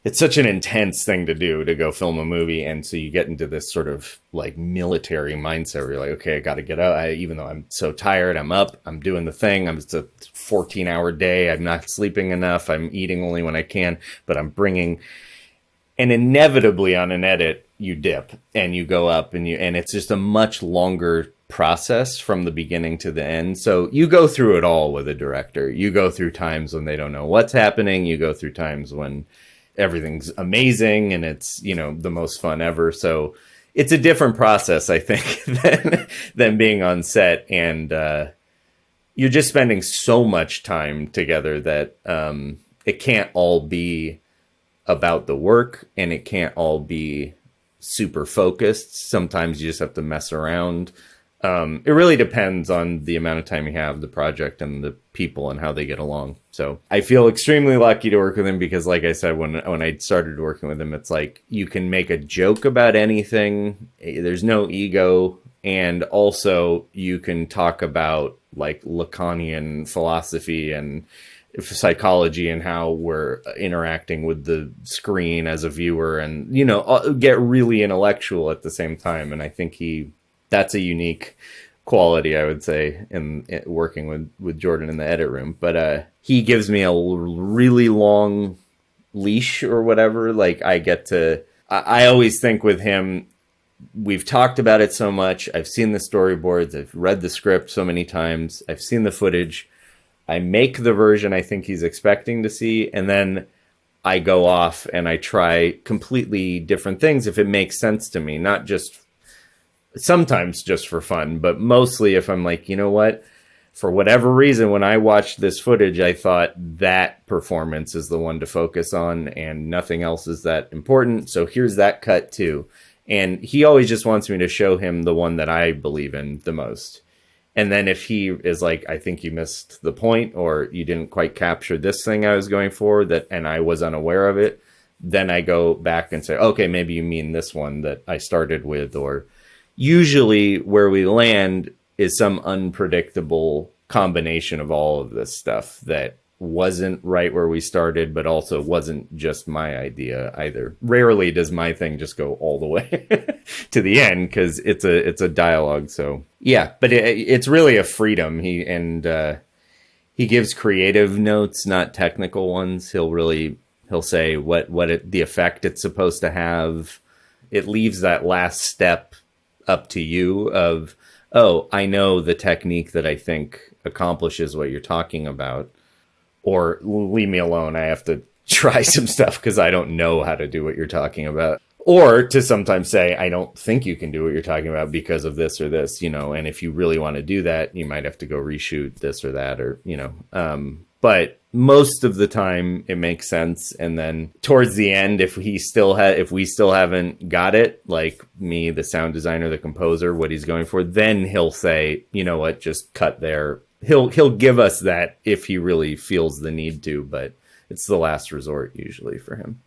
it's such an intense thing to do, to go film a movie. And so you get into this sort of like military mindset where you're like, okay, I got to get up. Even though I'm so tired, I'm up, I'm doing the thing. It's a 14-hour day. I'm not sleeping enough. I'm eating only when I can, but I'm bringing, and inevitably on an edit, you dip and you go up, and it's just a much longer process from the beginning to the end. So you go through it all with a director. You go through times when they don't know what's happening. You go through times when everything's amazing and it's, the most fun ever. So it's a different process, I think, than being on set. And you're just spending so much time together that it can't all be about the work, and it can't all be super focused. Sometimes you just have to mess around. It really depends on the amount of time you have, the project, and the people and how they get along. So I feel extremely lucky to work with him because, like I said, when I started working with him, it's like you can make a joke about anything. There's no ego. And also you can talk about like Lacanian philosophy and psychology and how we're interacting with the screen as a viewer, and, get really intellectual at the same time. And I think that's a unique quality, I would say, in working with Jordan in the edit room. But he gives me a really long leash or whatever. Like I always think with him, we've talked about it so much. I've seen the storyboards. I've read the script so many times. I've seen the footage. I make the version I think he's expecting to see, and then I go off and I try completely different things if it makes sense to me, not just sometimes just for fun, but mostly if I'm like, you know what, for whatever reason, when I watched this footage, I thought that performance is the one to focus on and nothing else is that important. So here's that cut too. And he always just wants me to show him the one that I believe in the most. And then if he is like, I think you missed the point, or you didn't quite capture this thing I was going for, and I was unaware of it, then I go back and say, okay, maybe you mean this one that I started with. Or usually where we land is some unpredictable combination of all of this stuff that wasn't right where we started, but also wasn't just my idea either. Rarely does my thing just go all the way to the end, because it's a dialogue. So yeah, but it's really a freedom. He gives creative notes, not technical ones. He'll say the effect it's supposed to have. It leaves that last step up to you of, oh, I know the technique that I think accomplishes what you're talking about. Or leave me alone. I have to try some stuff because I don't know how to do what you're talking about. Or to sometimes say, I don't think you can do what you're talking about because of this or this, and if you really want to do that, you might have to go reshoot this or that, or, but most of the time it makes sense. And then towards the end, if we still haven't got it, like me, the sound designer, the composer, what he's going for, then he'll say, you know what, just cut there. He'll give us that if he really feels the need to, but it's the last resort usually for him.